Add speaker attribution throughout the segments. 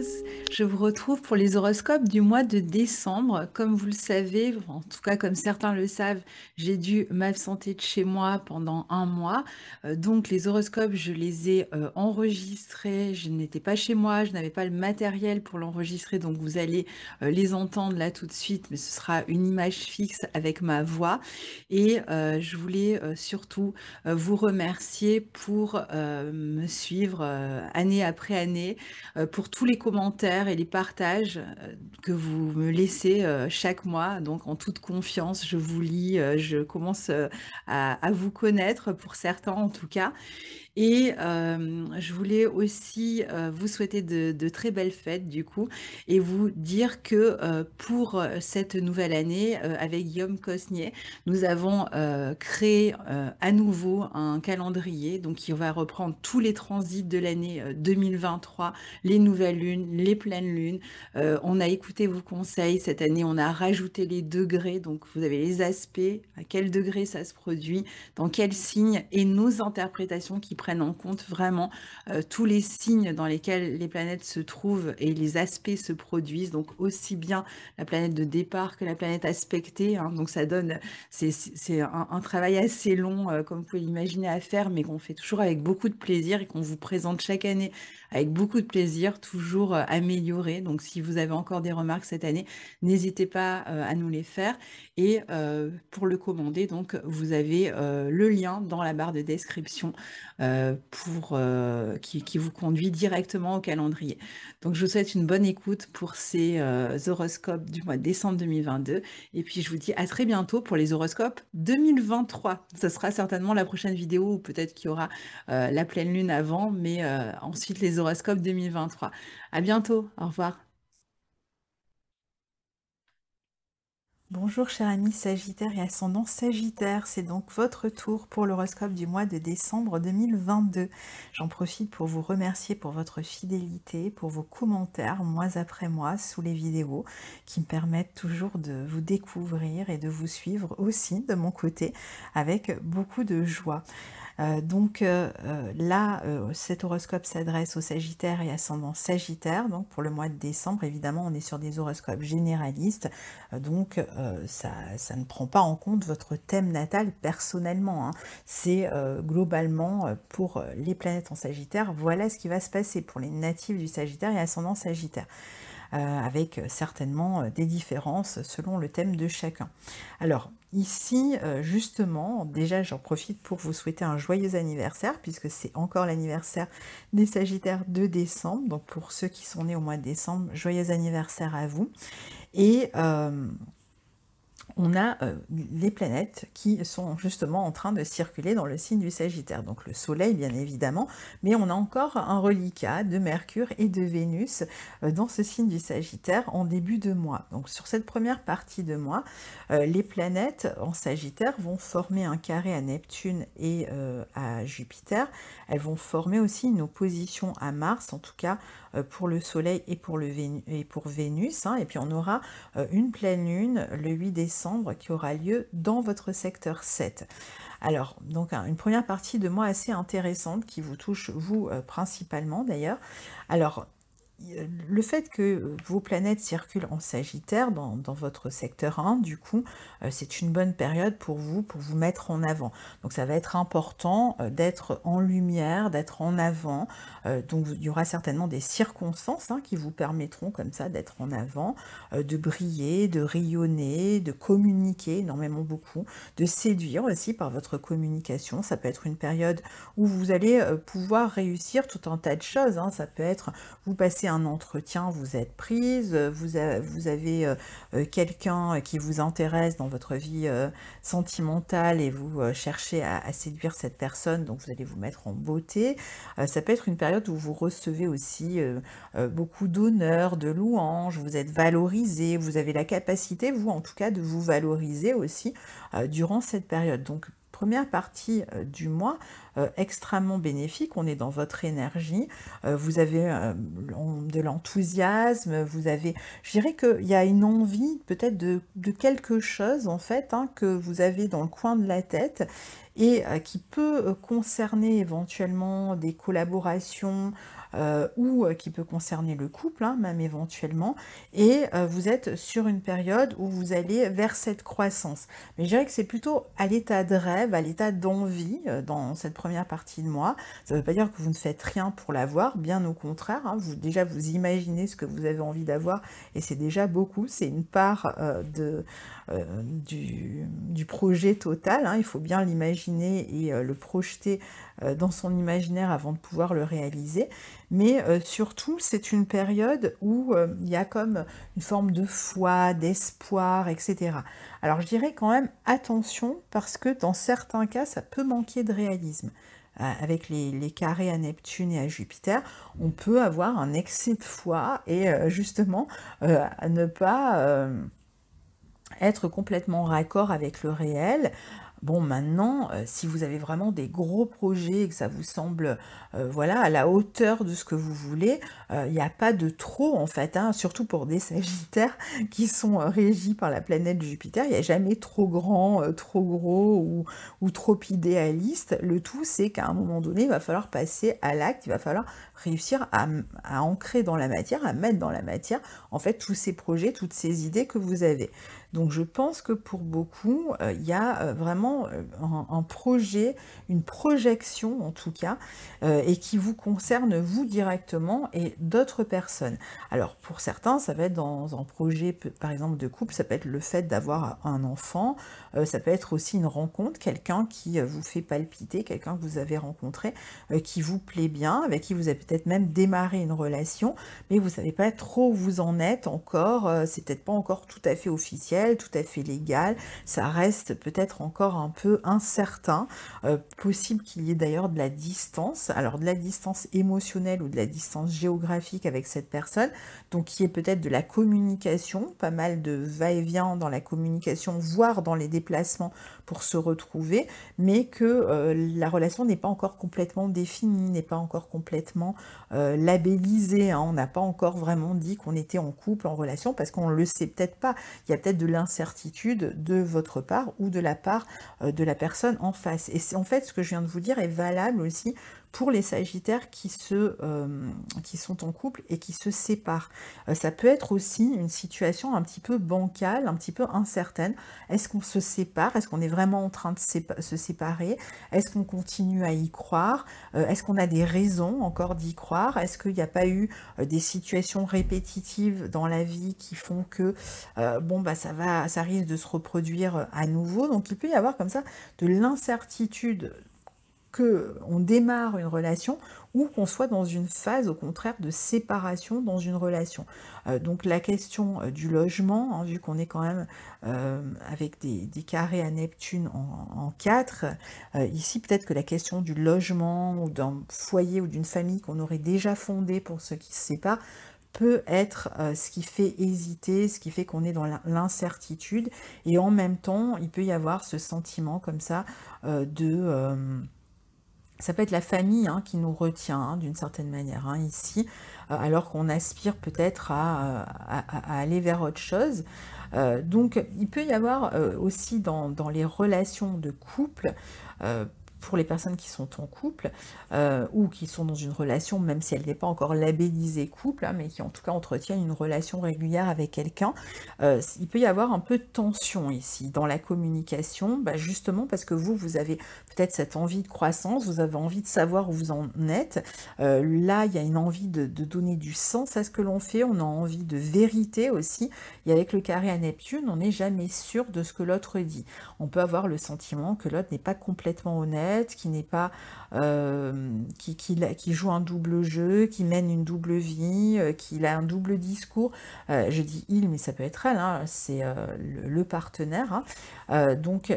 Speaker 1: tous, je vous retrouve pour les horoscopes du mois de décembre. Comme vous le savez, en tout cas comme certains le savent, j'ai dû m'absenter de chez moi pendant un mois. Donc les horoscopes, je les ai enregistrés, je n'étais pas chez moi, je n'avais pas le matériel pour l'enregistrer, donc vous allez les entendre là tout de suite, mais ce sera une image fixe avec ma voix. Et je voulais surtout vous remercier pour me suivre année après année, pour tous les commentaires et les partages que vous me laissez chaque mois. Donc en toute confiance, je vous lis, je commence à vous connaître, pour certains en tout cas. Et je voulais aussi vous souhaiter de très belles fêtes du coup et vous dire que pour cette nouvelle année, avec Guillaume Cosnier, nous avons créé à nouveau un calendrier donc qui va reprendre tous les transits de l'année 2023, les nouvelles lunes, les pleines lunes. On a écouté vos conseils cette année, on a rajouté les degrés, donc vous avez les aspects, à quel degré ça se produit, dans quel signe, et nos interprétations qui prennent en compte vraiment tous les signes dans lesquels les planètes se trouvent et les aspects se produisent, donc aussi bien la planète de départ que la planète aspectée, hein. Donc ça donne, c'est un travail assez long, comme vous pouvez l'imaginer, à faire, mais qu'on fait toujours avec beaucoup de plaisir et qu'on vous présente chaque année avec beaucoup de plaisir, toujours amélioré. Donc si vous avez encore des remarques cette année, n'hésitez pas à nous les faire. Et pour le commander, donc vous avez le lien dans la barre de description qui vous conduit directement au calendrier. Donc je vous souhaite une bonne écoute pour ces horoscopes du mois de décembre 2022. Et puis je vous dis à très bientôt pour les horoscopes 2023. Ce sera certainement la prochaine vidéo, ou peut-être qu'il y aura la pleine lune avant, mais ensuite les horoscopes 2023. À bientôt, au revoir. Bonjour cher ami Sagittaire et ascendant Sagittaire, c'est donc votre tour pour l'horoscope du mois de décembre 2022. J'en profite pour vous remercier pour votre fidélité, pour vos commentaires mois après mois sous les vidéos qui me permettent toujours de vous découvrir et de vous suivre aussi de mon côté avec beaucoup de joie. Cet horoscope s'adresse aux Sagittaires et ascendant Sagittaire. Donc pour le mois de décembre, évidemment, on est sur des horoscopes généralistes. Ça ne prend pas en compte votre thème natal personnellement, hein. C'est globalement pour les planètes en Sagittaire. Voilà ce qui va se passer pour les natifs du Sagittaire et ascendant Sagittaire. Avec certainement des différences selon le thème de chacun. Alors ici, justement, déjà j'en profite pour vous souhaiter un joyeux anniversaire, puisque c'est encore l'anniversaire des Sagittaires de décembre. Donc pour ceux qui sont nés au mois de décembre, joyeux anniversaire à vous. Et on a les planètes qui sont justement en train de circuler dans le signe du Sagittaire. Donc le Soleil, bien évidemment, mais on a encore un reliquat de Mercure et de Vénus dans ce signe du Sagittaire en début de mois. Donc sur cette première partie de mois, les planètes en Sagittaire vont former un carré à Neptune et à Jupiter. Elles vont former aussi une opposition à Mars, en tout cas pour le Soleil et pour Vénus, hein. Et puis on aura une pleine lune le 8 décembre qui aura lieu dans votre secteur 7. Alors, donc une première partie de mois assez intéressante qui vous touche, vous, principalement d'ailleurs. Alors, le fait que vos planètes circulent en Sagittaire dans votre secteur 1, du coup, c'est une bonne période pour vous mettre en avant. Donc ça va être important d'être en lumière, d'être en avant. Donc il y aura certainement des circonstances, hein, qui vous permettront comme ça d'être en avant, de briller, de rayonner, de communiquer énormément beaucoup, de séduire aussi par votre communication. Ça peut être une période où vous allez pouvoir réussir tout un tas de choses, hein. Ça peut être, vous passez un entretien, vous êtes prise, vous avez quelqu'un qui vous intéresse dans votre vie sentimentale et vous cherchez à séduire cette personne, donc vous allez vous mettre en beauté. Ça peut être une période où vous recevez aussi beaucoup d'honneur, de louanges, vous êtes valorisé, vous avez la capacité, vous en tout cas, de vous valoriser aussi durant cette période. Donc première partie du mois, extrêmement bénéfique, on est dans votre énergie, vous avez de l'enthousiasme, vous avez, je dirais qu'il y a une envie peut-être de quelque chose en fait, hein, que vous avez dans le coin de la tête et qui peut concerner éventuellement des collaborations, ou qui peut concerner le couple, hein, même éventuellement, et vous êtes sur une période où vous allez vers cette croissance. Mais je dirais que c'est plutôt à l'état de rêve, à l'état d'envie dans cette première partie de mois. Ça ne veut pas dire que vous ne faites rien pour l'avoir, bien au contraire, hein, déjà vous imaginez ce que vous avez envie d'avoir et c'est déjà beaucoup, c'est une part du projet total, hein, il faut bien l'imaginer et le projeter dans son imaginaire avant de pouvoir le réaliser, mais surtout c'est une période où il y a comme une forme de foi, d'espoir, etc. Alors je dirais quand même attention parce que dans certains cas ça peut manquer de réalisme. Avec les carrés à Neptune et à Jupiter, on peut avoir un excès de foi et justement à ne pas être complètement raccord avec le réel. Bon, maintenant, si vous avez vraiment des gros projets et que ça vous semble voilà, à la hauteur de ce que vous voulez, il n'y a pas de trop en fait, hein, surtout pour des Sagittaires qui sont régis par la planète Jupiter, il n'y a jamais trop grand, trop gros ou trop idéaliste. Le tout, c'est qu'à un moment donné, il va falloir passer à l'acte, il va falloir réussir à ancrer dans la matière, à mettre dans la matière, en fait, tous ces projets, toutes ces idées que vous avez. Donc je pense que pour beaucoup, il y a vraiment un projet, une projection en tout cas, et qui vous concerne vous directement et d'autres personnes. Alors pour certains, ça va être dans un projet par exemple de couple, ça peut être le fait d'avoir un enfant, ça peut être aussi une rencontre, quelqu'un qui vous fait palpiter, quelqu'un que vous avez rencontré, qui vous plaît bien, avec qui vous avez peut-être même démarré une relation, mais vous ne savez pas trop où vous en êtes encore, c'est peut-être pas encore tout à fait officiel, tout à fait légal, ça reste peut-être encore un peu incertain, possible qu'il y ait d'ailleurs de la distance, alors de la distance émotionnelle ou de la distance géographique avec cette personne, donc qui est peut-être de la communication, pas mal de va-et-vient dans la communication, voire dans les déplacements pour se retrouver, mais que la relation n'est pas encore complètement définie, n'est pas encore complètement labellisée, hein. On n'a pas encore vraiment dit qu'on était en couple, en relation, parce qu'on ne le sait peut-être pas. Il y a peut-être de l'incertitude de votre part ou de la part de la personne en face. Et c'est en fait ce que je viens de vous dire est valable aussi pour les Sagittaires qui sont en couple et qui se séparent. Ça peut être aussi une situation un petit peu bancale, un petit peu incertaine. Est-ce qu'on se sépare? Est-ce qu'on est vraiment en train de se séparer? Est-ce qu'on continue à y croire? Est-ce qu'on a des raisons encore d'y croire? Est-ce qu'il n'y a pas eu des situations répétitives dans la vie qui font que bon bah ça risque de se reproduire à nouveau? Donc il peut y avoir comme ça de l'incertitude qu'on démarre une relation ou qu'on soit dans une phase au contraire de séparation dans une relation. Donc la question du logement, hein, vu qu'on est quand même avec des carrés à Neptune en 4, ici peut-être que la question du logement ou d'un foyer ou d'une famille qu'on aurait déjà fondé pour ceux qui se séparent peut être ce qui fait hésiter, ce qui fait qu'on est dans l'incertitude, et en même temps il peut y avoir ce sentiment comme ça ça peut être la famille hein, qui nous retient hein, d'une certaine manière hein, ici, alors qu'on aspire peut-être à aller vers autre chose. Donc il peut y avoir aussi dans les relations de couple, pour les personnes qui sont en couple ou qui sont dans une relation, même si elle n'est pas encore labellisée couple, hein, mais qui en tout cas entretiennent une relation régulière avec quelqu'un, il peut y avoir un peu de tension ici dans la communication, justement parce que vous avez peut-être cette envie de croissance, vous avez envie de savoir où vous en êtes. Là, il y a une envie de donner du sens à ce que l'on fait, on a envie de vérité aussi, et avec le carré à Neptune, on n'est jamais sûr de ce que l'autre dit. On peut avoir le sentiment que l'autre n'est pas complètement honnête, qui n'est pas qui joue un double jeu, qui mène une double vie, qu'il a un double discours. Je dis il, mais ça peut être elle, hein, c'est le partenaire. Hein. Donc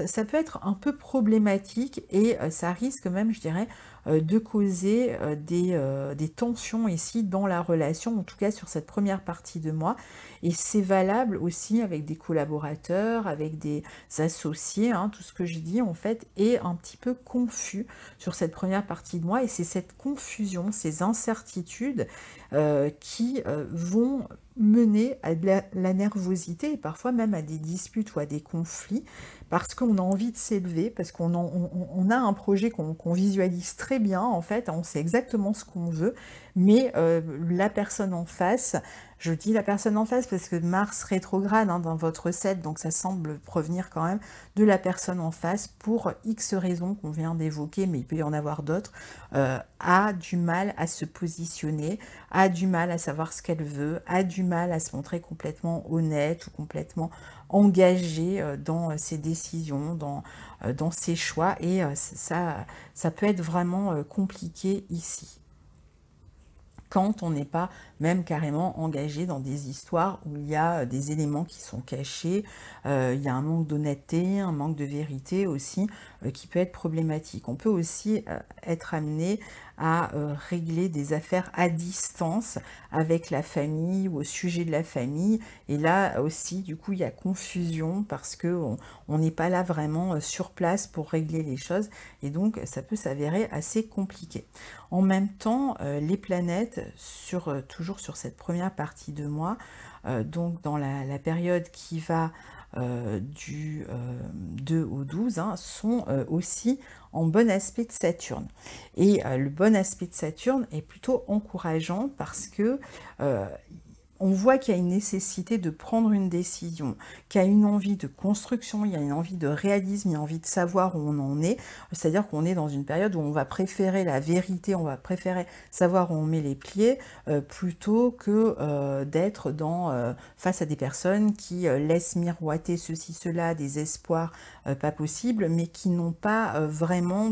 Speaker 1: ça peut être un peu problématique et ça risque même, je dirais, de causer des tensions ici dans la relation, en tout cas sur cette première partie de mois. Et c'est valable aussi avec des collaborateurs, avec des associés, hein, tout ce que je dis en fait est un petit peu confus sur cette première partie de mois, et c'est cette confusion, ces incertitudes qui vont mener à de la nervosité et parfois même à des disputes ou à des conflits parce qu'on a envie de s'élever, parce qu'on a un projet qu'on visualise très bien en fait, on sait exactement ce qu'on veut, mais la personne en face, je dis la personne en face parce que Mars rétrograde dans votre 7, donc ça semble provenir quand même de la personne en face pour X raisons qu'on vient d'évoquer, mais il peut y en avoir d'autres, a du mal à se positionner, a du mal à savoir ce qu'elle veut, a du mal à se montrer complètement honnête ou complètement engagée dans ses décisions, dans ses choix, et ça peut être vraiment compliqué ici quand on n'est pas même carrément engagé dans des histoires où il y a des éléments qui sont cachés, il y a un manque d'honnêteté, un manque de vérité aussi qui peut être problématique. On peut aussi être amené à régler des affaires à distance avec la famille ou au sujet de la famille, et là aussi du coup il y a confusion parce que on n'est pas là vraiment sur place pour régler les choses, et donc ça peut s'avérer assez compliqué. En même temps, les planètes, toujours sur cette première partie de mois, donc dans la période qui va du 2 au 12, sont aussi en bon aspect de Saturne. Et le bon aspect de Saturne est plutôt encourageant parce que on voit qu'il y a une nécessité de prendre une décision, qu'il y a une envie de construction, il y a une envie de réalisme, il y a envie de savoir où on en est. C'est-à-dire qu'on est dans une période où on va préférer la vérité, on va préférer savoir où on met les pieds, plutôt que d'être face à des personnes qui laissent miroiter ceci, cela, des espoirs pas possibles, mais qui n'ont pas vraiment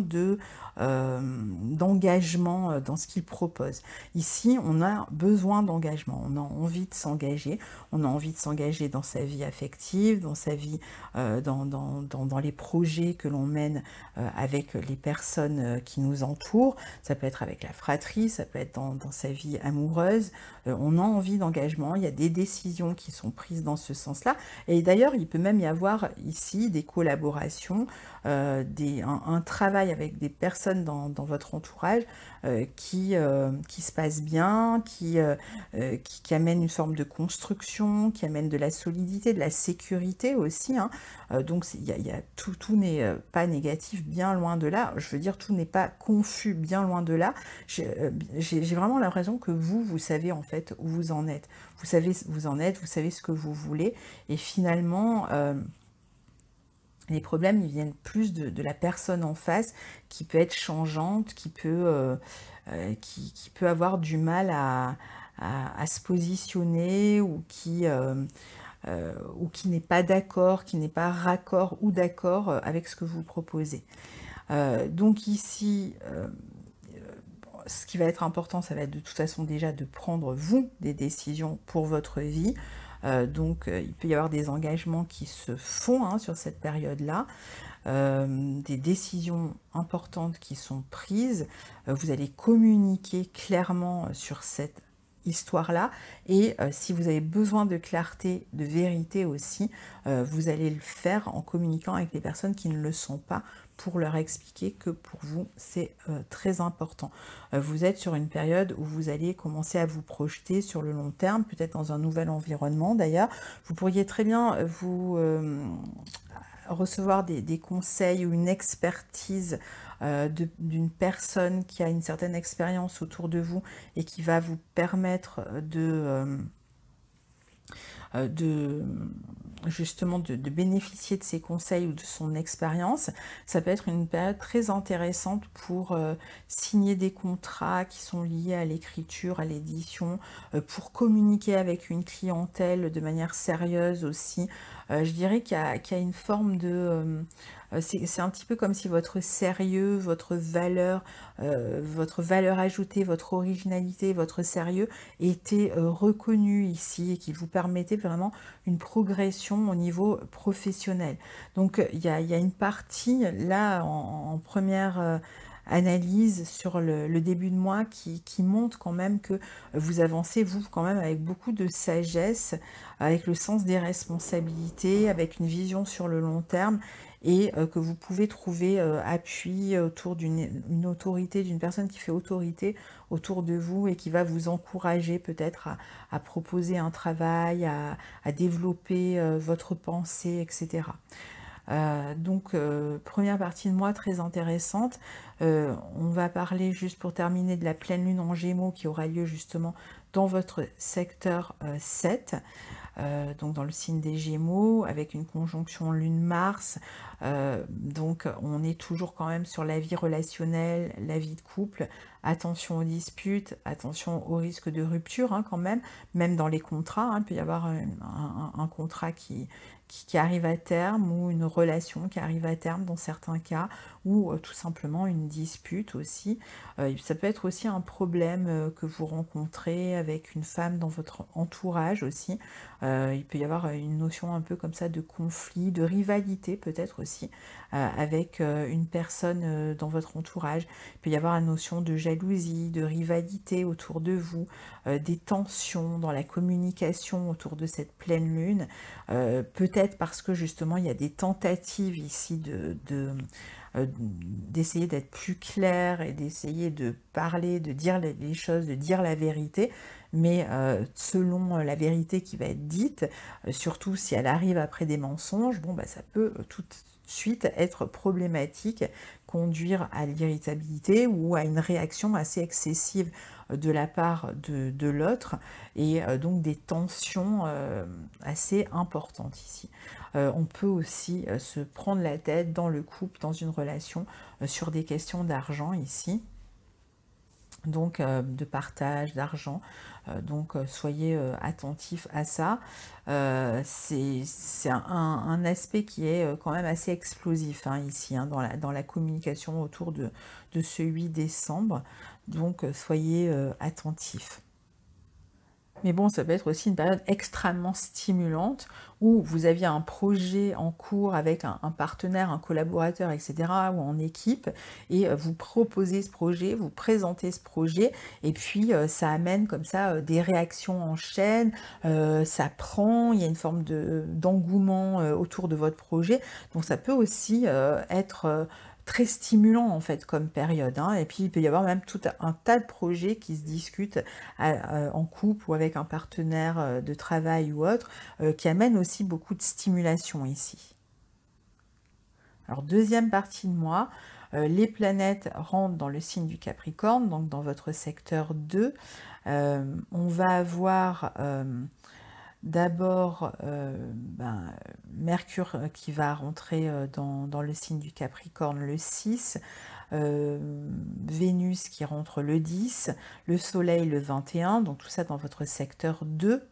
Speaker 1: d'engagement dans ce qu'ils proposent. Ici, on a besoin d'engagement, on a envie de s'engager, on a envie de s'engager dans sa vie affective, dans sa vie, dans les projets que l'on mène avec les personnes qui nous entourent. Ça peut être avec la fratrie, ça peut être dans sa vie amoureuse. On a envie d'engagement, il y a des décisions qui sont prises dans ce sens-là. Et d'ailleurs, il peut même y avoir ici des collaborations, un travail avec des personnes dans votre entourage qui se passe bien, qui amène une forme de construction, qui amène de la solidité, de la sécurité aussi. Donc tout n'est pas négatif, bien loin de là. Je veux dire, tout n'est pas confus, bien loin de là. J'ai vraiment l'impression que vous savez en fait où vous en êtes. Vous savez où vous en êtes, vous savez ce que vous voulez. Et finalement, les problèmes, ils viennent plus de la personne en face qui peut être changeante, qui peut avoir du mal à se positionner, ou qui n'est pas d'accord, qui n'est pas raccord ou d'accord avec ce que vous proposez. Donc ici, ce qui va être important, ça va être de toute façon déjà de prendre, vous, des décisions pour votre vie. Donc il peut y avoir des engagements qui se font sur cette période-là, des décisions importantes qui sont prises. Vous allez communiquer clairement sur cette histoire-là, et si vous avez besoin de clarté, de vérité aussi, vous allez le faire en communiquant avec les personnes qui ne le sont pas, pour leur expliquer que pour vous c'est très important. Vous êtes sur une période où vous allez commencer à vous projeter sur le long terme, peut-être dans un nouvel environnement. D'ailleurs, vous pourriez très bien vous recevoir des conseils ou une expertise d'une personne qui a une certaine expérience autour de vous et qui va vous permettre justement de bénéficier de ses conseils ou de son expérience. Ça peut être une période très intéressante pour signer des contrats qui sont liés à l'écriture, à l'édition, pour communiquer avec une clientèle de manière sérieuse aussi. Je dirais qu'il y a une forme de... c'est un petit peu comme si votre sérieux, votre valeur ajoutée, votre originalité, votre sérieux était reconnu ici, et qui vous permettait vraiment une progression au niveau professionnel. Donc il y a une partie là en première analyse sur le début de mois qui montre quand même que vous avancez, vous, quand même, avec beaucoup de sagesse, avec le sens des responsabilités, avec une vision sur le long terme, et que vous pouvez trouver appui autour d'une autorité, d'une personne qui fait autorité autour de vous et qui va vous encourager peut-être à proposer un travail, à développer votre pensée, etc. Donc, première partie de mois très intéressante. On va parler, juste pour terminer, de la pleine lune en Gémeaux qui aura lieu justement dans votre secteur 7. Donc dans le signe des Gémeaux, avec une conjonction Lune-Mars. Donc on est toujours quand même sur la vie relationnelle, la vie de couple. Attention aux disputes, attention au risque de rupture hein, quand même dans les contrats. Hein, il peut y avoir un contrat qui arrive à terme, ou une relation qui arrive à terme dans certains cas, ou tout simplement une dispute aussi. Ça peut être aussi un problème que vous rencontrez avec une femme dans votre entourage aussi. Il peut y avoir une notion un peu comme ça de conflit, de rivalité peut-être aussi, avec une personne dans votre entourage. Il peut y avoir une notion de jalousie, de rivalité autour de vous, des tensions dans la communication autour de cette pleine lune. Peut-être parce que justement il y a des tentatives ici d'essayer d'être plus clair et d'essayer de parler, de dire les choses, de dire la vérité, mais selon la vérité qui va être dite, surtout si elle arrive après des mensonges, bon, bah, ça peut tout de suite être problématique, conduire à l'irritabilité ou à une réaction assez excessive de la part de l'autre, et donc des tensions assez importantes ici. On peut aussi se prendre la tête dans le couple, dans une relation, sur des questions d'argent ici, donc de partage d'argent. Donc soyez attentifs à ça. C'est un aspect qui est quand même assez explosif hein, ici, hein, dans la communication autour de ce 8 décembre. Donc soyez attentifs. Mais bon, ça peut être aussi une période extrêmement stimulante où vous aviez un projet en cours avec un partenaire, un collaborateur, etc., ou en équipe, et vous proposez ce projet, vous présentez ce projet, et puis ça amène comme ça des réactions en chaîne, ça prend, il y a une forme d'engouement autour de votre projet. Donc ça peut aussi être très stimulant en fait comme période, hein. Et puis il peut y avoir même tout un tas de projets qui se discutent en couple ou avec un partenaire de travail ou autre, qui amènent aussi beaucoup de stimulation ici. Alors deuxième partie de mois, les planètes rentrent dans le signe du Capricorne, donc dans votre secteur 2. On va avoir d'abord Mercure qui va rentrer dans le signe du Capricorne le 6, Vénus qui rentre le 10, le Soleil le 21, donc tout ça dans votre secteur 2.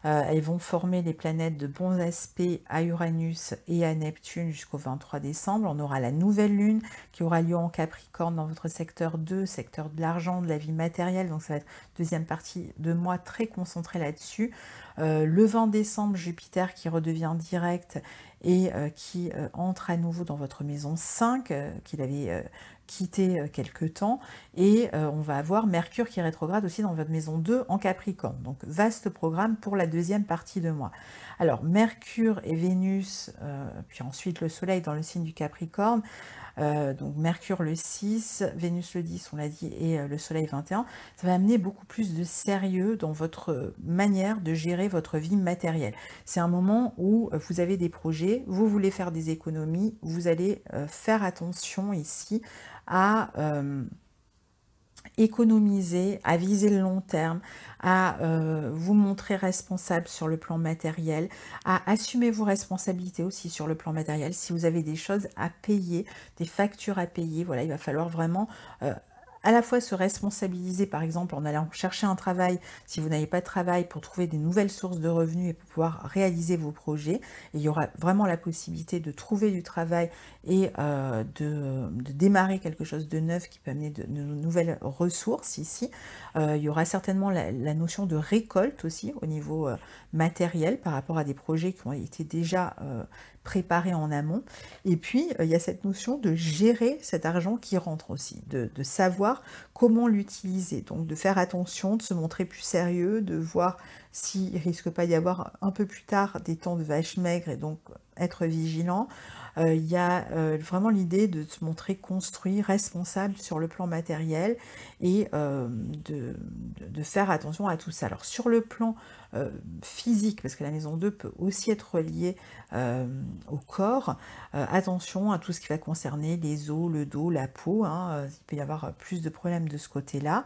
Speaker 1: Elles vont former les planètes de bons aspects à Uranus et à Neptune jusqu'au 23 décembre. On aura la nouvelle lune qui aura lieu en Capricorne dans votre secteur 2, secteur de l'argent, de la vie matérielle. Donc ça va être deuxième partie de mois très concentrée là-dessus. Le 20 décembre, Jupiter qui redevient direct et qui entre à nouveau dans votre maison 5, qu'il avait quitté quelque temps, et on va avoir Mercure qui rétrograde aussi dans votre maison 2 en Capricorne. Donc vaste programme pour la deuxième partie de mois. Alors Mercure et Vénus, puis ensuite le Soleil dans le signe du Capricorne, donc Mercure le 6, Vénus le 10, on l'a dit, et le Soleil 21, ça va amener beaucoup plus de sérieux dans votre manière de gérer votre vie matérielle. C'est un moment où vous avez des projets, vous voulez faire des économies, vous allez faire attention ici à économiser, à viser le long terme, à vous montrer responsable sur le plan matériel, à assumer vos responsabilités aussi sur le plan matériel. Si vous avez des choses à payer, des factures à payer, voilà, il va falloir vraiment à la fois se responsabiliser, par exemple, en allant chercher un travail, si vous n'avez pas de travail, pour trouver des nouvelles sources de revenus et pour pouvoir réaliser vos projets. Et il y aura vraiment la possibilité de trouver du travail et de démarrer quelque chose de neuf qui peut amener de nouvelles ressources ici. Il y aura certainement la notion de récolte aussi au niveau matériel par rapport à des projets qui ont été déjà préparés en amont. Et puis, il y a cette notion de gérer cet argent qui rentre aussi, de savoir comment l'utiliser. Donc, de faire attention, de se montrer plus sérieux, de voir s'il risque pas d'y avoir un peu plus tard des temps de vache maigre et donc être vigilant. Il y a vraiment l'idée de se montrer construit, responsable sur le plan matériel et de faire attention à tout ça. Alors sur le plan physique, parce que la maison 2 peut aussi être reliée au corps, attention à tout ce qui va concerner les os, le dos, la peau, hein, il peut y avoir plus de problèmes de ce côté-là.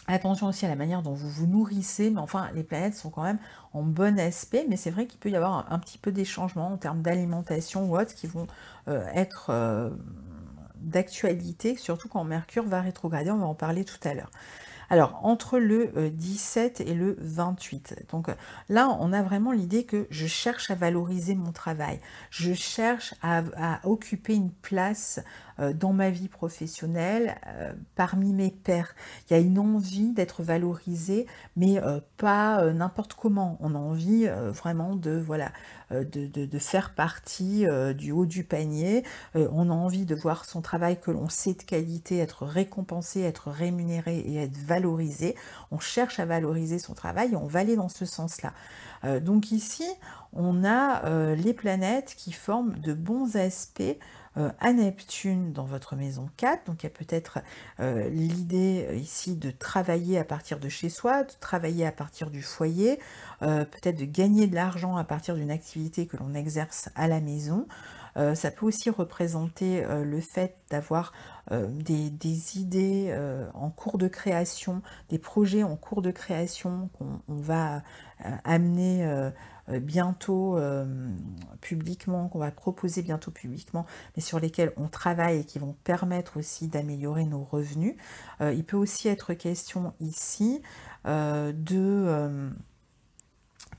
Speaker 1: Attention aussi à la manière dont vous vous nourrissez, mais enfin, les planètes sont quand même en bon aspect, mais c'est vrai qu'il peut y avoir un petit peu des changements en termes d'alimentation ou autres qui vont être d'actualité, surtout quand Mercure va rétrograder, on va en parler tout à l'heure. Alors, entre le 17 et le 28, donc là, on a vraiment l'idée que je cherche à valoriser mon travail, je cherche à occuper une place dans ma vie professionnelle, parmi mes pairs. Il y a une envie d'être valorisé, mais pas n'importe comment. On a envie vraiment de, voilà, de faire partie du haut du panier. On a envie de voir son travail que l'on sait de qualité être récompensé, être rémunéré et être valorisé. On cherche à valoriser son travail et on va aller dans ce sens-là. Donc ici, on a les planètes qui forment de bons aspects à Neptune dans votre maison 4, donc il y a peut-être l'idée ici de travailler à partir de chez soi, de travailler à partir du foyer, peut-être de gagner de l'argent à partir d'une activité que l'on exerce à la maison. Ça peut aussi représenter le fait d'avoir des idées en cours de création, des projets en cours de création qu'on va amener bientôt publiquement, qu'on va proposer bientôt publiquement, mais sur lesquels on travaille et qui vont permettre aussi d'améliorer nos revenus. Il peut aussi être question ici de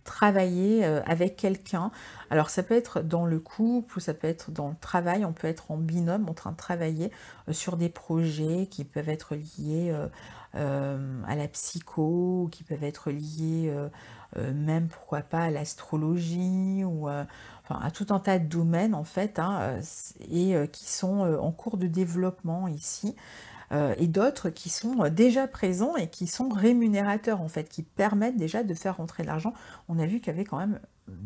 Speaker 1: travailler avec quelqu'un. Alors ça peut être dans le couple ou ça peut être dans le travail, on peut être en binôme en train de travailler sur des projets qui peuvent être liés à la psycho, ou qui peuvent être liés même pourquoi pas à l'astrologie ou enfin, à tout un tas de domaines en fait, hein, et qui sont en cours de développement ici. Et d'autres qui sont déjà présents et qui sont rémunérateurs en fait, qui permettent déjà de faire rentrer de l'argent. On a vu qu'il y avait quand même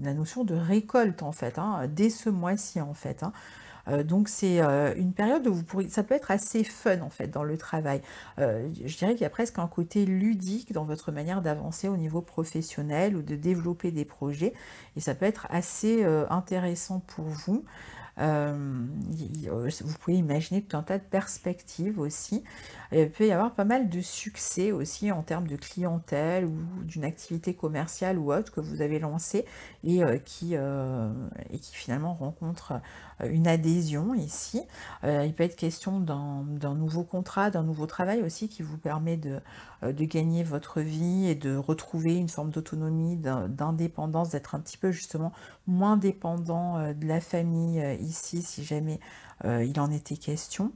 Speaker 1: la notion de récolte en fait, hein, dès ce mois-ci en fait, hein. Donc c'est une période où ça peut être assez fun en fait dans le travail. Je dirais qu'il y a presque un côté ludique dans votre manière d'avancer au niveau professionnel ou de développer des projets et ça peut être assez intéressant pour vous. Vous pouvez imaginer tout un tas de perspectives aussi. Il peut y avoir pas mal de succès aussi en termes de clientèle ou d'une activité commerciale ou autre que vous avez lancée et qui finalement rencontre une adhésion ici. Il peut être question d'un nouveau contrat, d'un nouveau travail aussi qui vous permet de gagner votre vie et de retrouver une forme d'autonomie, d'indépendance, d'être un petit peu justement moins dépendant de la famille ici si jamais il en était question.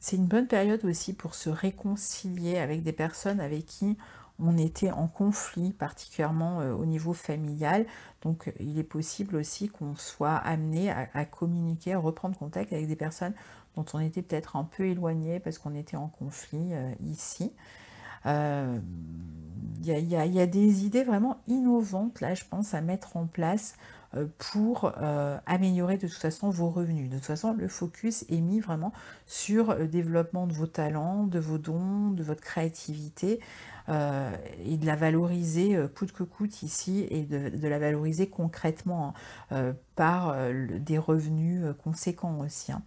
Speaker 1: C'est une bonne période aussi pour se réconcilier avec des personnes avec qui on était en conflit, particulièrement au niveau familial. Donc il est possible aussi qu'on soit amené à communiquer, à reprendre contact avec des personnes dont on était peut-être un peu éloigné parce qu'on était en conflit ici. Il y a des idées vraiment innovantes, là, je pense, à mettre en place pour améliorer de toute façon vos revenus. De toute façon, le focus est mis vraiment sur le développement de vos talents, de vos dons, de votre créativité et de la valoriser coûte que coûte ici et de la valoriser concrètement hein, par des revenus conséquents aussi. Hein.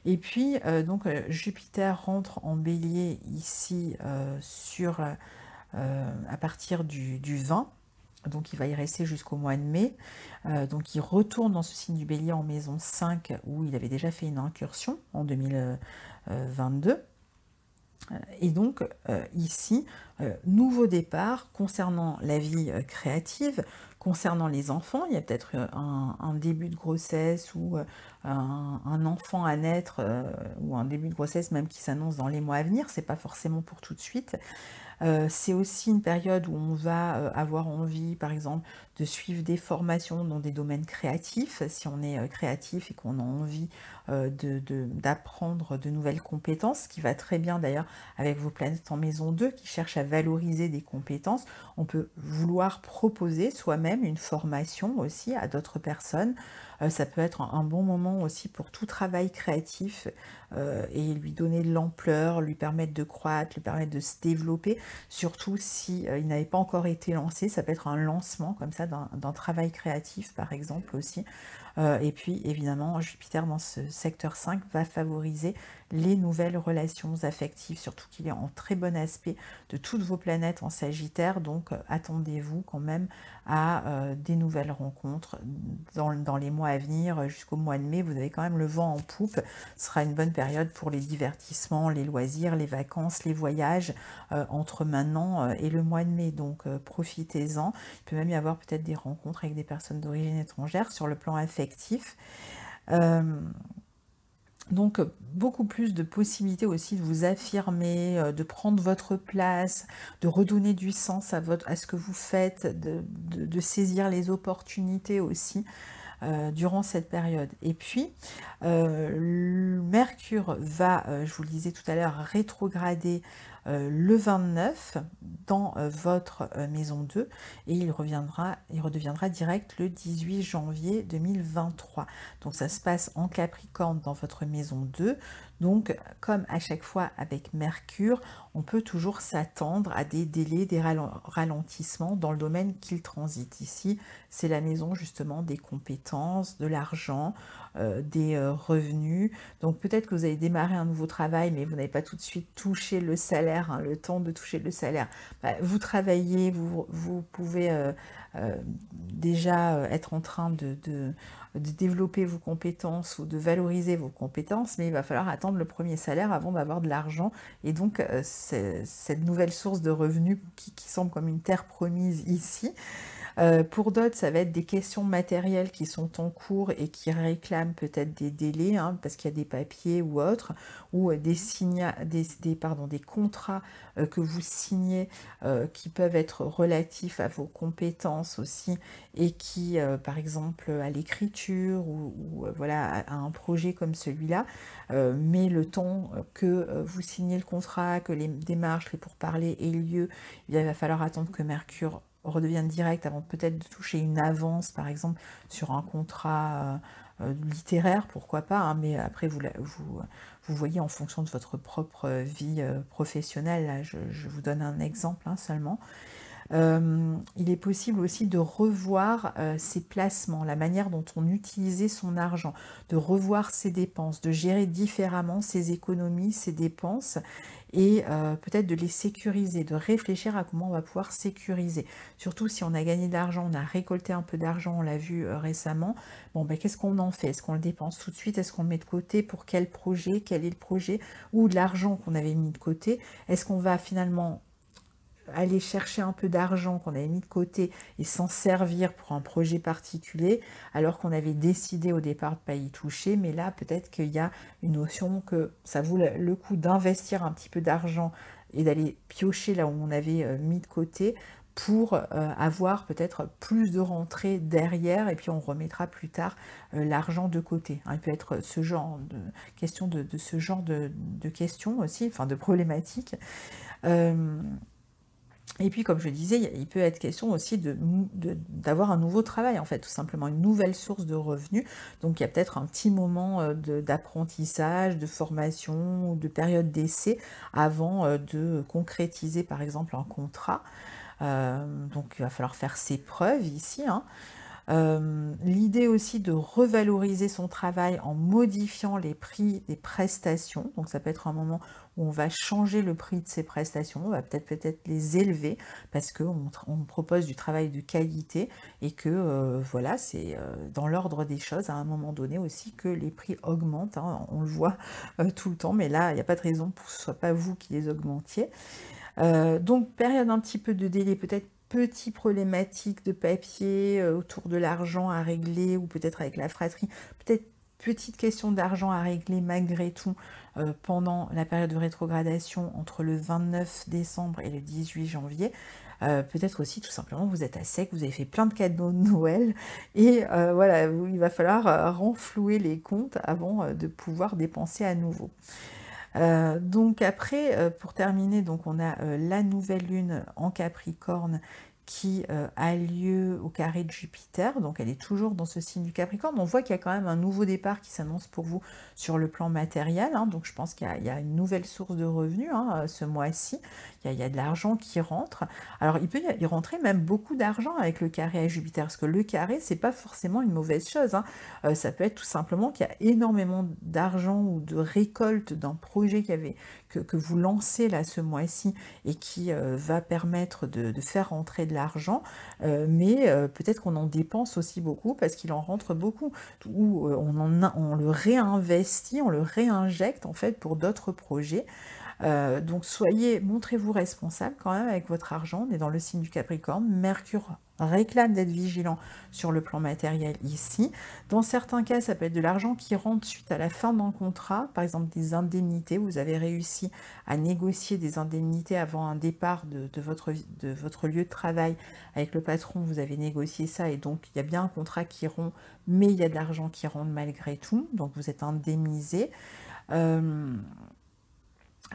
Speaker 1: Et puis, donc, Jupiter rentre en bélier ici à partir du 20. Donc il va y rester jusqu'au mois de mai. Donc il retourne dans ce signe du Bélier en maison 5 où il avait déjà fait une incursion en 2022. Et donc ici, nouveau départ concernant la vie créative, concernant les enfants. Il y a peut-être un début de grossesse ou un enfant à naître ou un début de grossesse même qui s'annonce dans les mois à venir. C'est pas forcément pour tout de suite. C'est aussi une période où on va avoir envie, par exemple, de suivre des formations dans des domaines créatifs, si on est créatif et qu'on a envie d'apprendre de nouvelles compétences, ce qui va très bien d'ailleurs avec vos planètes en maison 2 qui cherchent à valoriser des compétences. On peut vouloir proposer soi-même une formation aussi à d'autres personnes. Ça peut être un bon moment aussi pour tout travail créatif et lui donner de l'ampleur, lui permettre de croître, lui permettre de se développer, surtout si il n'avait pas encore été lancé. Ça peut être un lancement comme ça d'un travail créatif par exemple aussi. Et puis évidemment Jupiter dans ce secteur 5 va favoriser les nouvelles relations affectives, surtout qu'il est en très bon aspect de toutes vos planètes en Sagittaire, donc attendez-vous quand même à des nouvelles rencontres dans les mois à venir, jusqu'au mois de mai. Vous avez quand même le vent en poupe. Ce sera une bonne période pour les divertissements, les loisirs, les vacances, les voyages entre maintenant et le mois de mai, donc profitez-en. Il peut même y avoir peut-être des rencontres avec des personnes d'origine étrangère sur le plan affectif. Donc beaucoup plus de possibilités aussi de vous affirmer, de prendre votre place, de redonner du sens à ce que vous faites, de saisir les opportunités aussi durant cette période. Et puis, Mercure va, je vous le disais tout à l'heure, rétrograder le 29 dans votre maison 2 et il redeviendra direct le 18 janvier 2023. Donc ça se passe en Capricorne dans votre maison 2. Donc comme à chaque fois avec Mercure, on peut toujours s'attendre à des délais, des ralentissements dans le domaine qu'il transite. Ici, c'est la maison justement des compétences, de l'argent, des revenus. Donc peut-être que vous avez démarré un nouveau travail, mais vous n'avez pas tout de suite touché le salaire, hein, le temps de toucher le salaire. Vous travaillez, vous pouvez déjà être en train de développer vos compétences ou de valoriser vos compétences, mais il va falloir attendre le premier salaire avant d'avoir de l'argent. Et donc, cette nouvelle source de revenus qui semble comme une terre promise ici, pour d'autres, ça va être des questions matérielles qui sont en cours et qui réclament peut-être des délais, hein, parce qu'il y a des papiers ou autres, ou des contrats que vous signez qui peuvent être relatifs à vos compétences aussi, et qui, par exemple, à l'écriture ou voilà, à un projet comme celui-là, mais le temps que vous signez le contrat, que les démarches, les pourparlers aient lieu, il va falloir attendre que Mercure redevienne direct avant peut-être de toucher une avance, par exemple, sur un contrat littéraire, pourquoi pas, hein, mais après, vous voyez en fonction de votre propre vie professionnelle. Là, je vous donne un exemple hein, seulement. Il est possible aussi de revoir ses placements, la manière dont on utilisait son argent, de revoir ses dépenses, de gérer différemment ses économies, ses dépenses, et peut-être de les sécuriser, de réfléchir à comment on va pouvoir sécuriser. Surtout si on a gagné de l'argent, on a récolté un peu d'argent, on l'a vu récemment, bon ben qu'est-ce qu'on en fait? Est-ce qu'on le dépense tout de suite? Est-ce qu'on le met de côté pour quel projet? Quel est le projet? Ou de l'argent qu'on avait mis de côté? Est-ce qu'on va finalement aller chercher un peu d'argent qu'on avait mis de côté et s'en servir pour un projet particulier, alors qu'on avait décidé au départ de ne pas y toucher, mais là peut-être qu'il y a une notion que ça vaut le coup d'investir un petit peu d'argent et d'aller piocher là où on avait mis de côté pour avoir peut-être plus de rentrées derrière, et puis on remettra plus tard l'argent de côté. Hein, il peut être ce genre de question de ce genre de questions aussi, enfin de problématiques. Et puis, comme je disais, il peut être question aussi d'avoir un nouveau travail, en fait, tout simplement, une nouvelle source de revenus. Donc, il y a peut-être un petit moment d'apprentissage, de formation, ou de période d'essai avant de concrétiser, par exemple, un contrat. Donc, il va falloir faire ses preuves ici, hein. L'idée aussi de revaloriser son travail en modifiant les prix des prestations. Donc ça peut être un moment où on va changer le prix de ses prestations, on va peut-être les élever parce qu'on propose du travail de qualité et que voilà, c'est dans l'ordre des choses à un moment donné aussi que les prix augmentent, hein, on le voit tout le temps, mais là, il n'y a pas de raison pour que ce ne soit pas vous qui les augmentiez. Donc période un petit peu de délai, peut-être petites problématiques de papier autour de l'argent à régler, ou peut-être avec la fratrie, peut-être petite question d'argent à régler malgré tout pendant la période de rétrogradation entre le 29 décembre et le 18 janvier. Peut-être aussi tout simplement vous êtes à sec, vous avez fait plein de cadeaux de Noël et voilà, il va falloir renflouer les comptes avant de pouvoir dépenser à nouveau. Donc après, pour terminer, donc on a la nouvelle lune en Capricorne qui a lieu au carré de Jupiter, donc elle est toujours dans ce signe du Capricorne. On voit qu'il y a quand même un nouveau départ qui s'annonce pour vous sur le plan matériel, hein, donc je pense qu'il y a une nouvelle source de revenus hein, ce mois-ci, il y a de l'argent qui rentre. Alors il peut y rentrer même beaucoup d'argent avec le carré à Jupiter, parce que le carré, c'est pas forcément une mauvaise chose, hein. Ça peut être tout simplement qu'il y a énormément d'argent ou de récolte d'un projet que vous lancez là ce mois-ci et qui va permettre de faire rentrer de l'argent, mais peut-être qu'on en dépense aussi beaucoup parce qu'il en rentre beaucoup, ou on le réinvestit, on le réinjecte en fait pour d'autres projets. Donc montrez-vous responsable quand même avec votre argent. On est dans le signe du Capricorne. Mercure réclame d'être vigilant sur le plan matériel ici. Dans certains cas, ça peut être de l'argent qui rentre suite à la fin d'un contrat, par exemple des indemnités. Vous avez réussi à négocier des indemnités avant un départ de votre lieu de travail avec le patron. Vous avez négocié ça et donc il y a bien un contrat qui rompt, mais il y a de l'argent qui rentre malgré tout. Donc vous êtes indemnisé.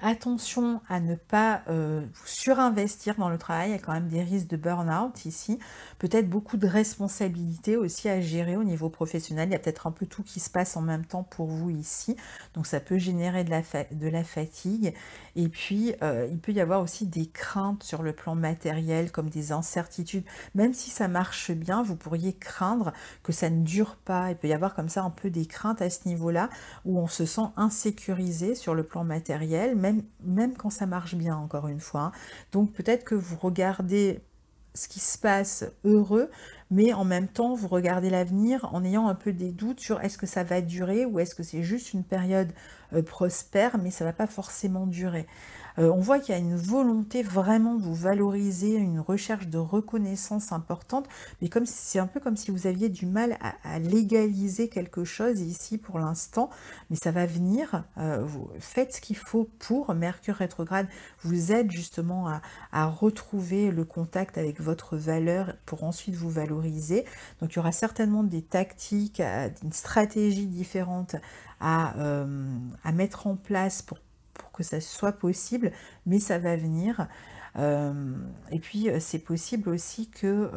Speaker 1: Attention à ne pas vous surinvestir dans le travail, il y a quand même des risques de burn-out ici, peut-être beaucoup de responsabilités aussi à gérer au niveau professionnel, il y a peut-être un peu tout qui se passe en même temps pour vous ici, donc ça peut générer de la fatigue, et puis il peut y avoir aussi des craintes sur le plan matériel, comme des incertitudes, même si ça marche bien, vous pourriez craindre que ça ne dure pas, il peut y avoir comme ça un peu des craintes à ce niveau-là, où on se sent insécurisé sur le plan matériel, même quand ça marche bien, encore une fois. Donc peut-être que vous regardez ce qui se passe heureux, mais en même temps, vous regardez l'avenir en ayant un peu des doutes sur est-ce que ça va durer ou est-ce que c'est juste une période prospère, mais ça ne va pas forcément durer. On voit qu'il y a une volonté vraiment de vous valoriser, une recherche de reconnaissance importante, mais c'est un peu comme si vous aviez du mal à légaliser quelque chose ici pour l'instant, mais ça va venir. Vous faites ce qu'il faut pour. Mercure rétrograde vous aide justement à retrouver le contact avec votre valeur pour ensuite vous valoriser. Donc il y aura certainement des tactiques, une stratégie différente à mettre en place pour que ça soit possible, mais ça va venir. Et puis c'est possible aussi que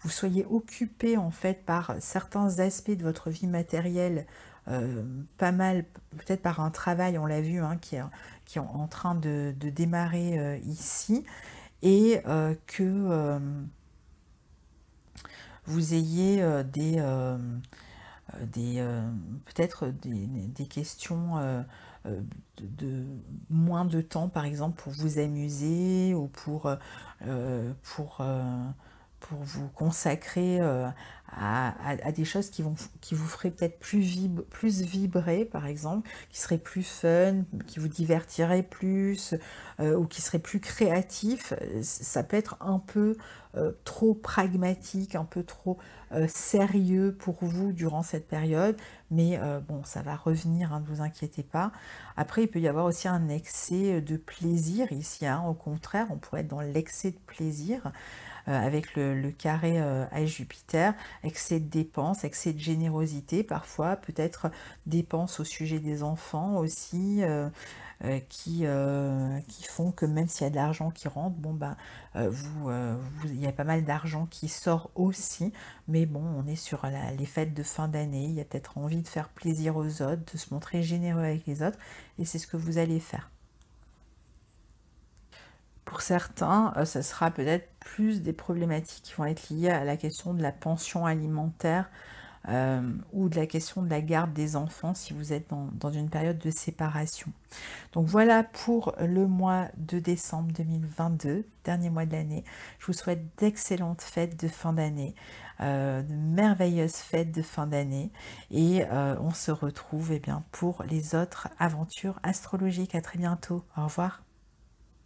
Speaker 1: vous soyez occupé en fait par certains aspects de votre vie matérielle, pas mal, peut-être par un travail, on l'a vu, hein, qui est en train de démarrer ici, et que vous ayez peut-être des questions de moins de temps, par exemple, pour vous amuser ou pour vous consacrer à des choses qui vous feraient peut-être plus vibrer, par exemple, qui seraient plus fun, qui vous divertiraient plus, ou qui seraient plus créatifs. Ça peut être un peu trop pragmatique, un peu trop sérieux pour vous durant cette période, mais bon, ça va revenir, hein, ne vous inquiétez pas. Après, il peut y avoir aussi un excès de plaisir ici, hein. Au contraire, on pourrait être dans l'excès de plaisir avec le carré à Jupiter, excès de dépenses, excès de générosité, parfois peut-être dépenses au sujet des enfants aussi, qui font que même s'il y a de l'argent qui rentre, bon ben il y a pas mal d'argent qui sort aussi, mais bon, on est sur les fêtes de fin d'année, il y a peut-être envie de faire plaisir aux autres, de se montrer généreux avec les autres, et c'est ce que vous allez faire. Pour certains, ça sera peut-être plus des problématiques qui vont être liées à la question de la pension alimentaire, ou de la question de la garde des enfants si vous êtes dans une période de séparation. Donc voilà pour le mois de décembre 2022, dernier mois de l'année. Je vous souhaite d'excellentes fêtes de fin d'année, de merveilleuses fêtes de fin d'année, et on se retrouve, eh bien, pour les autres aventures astrologiques. À très bientôt. Au revoir.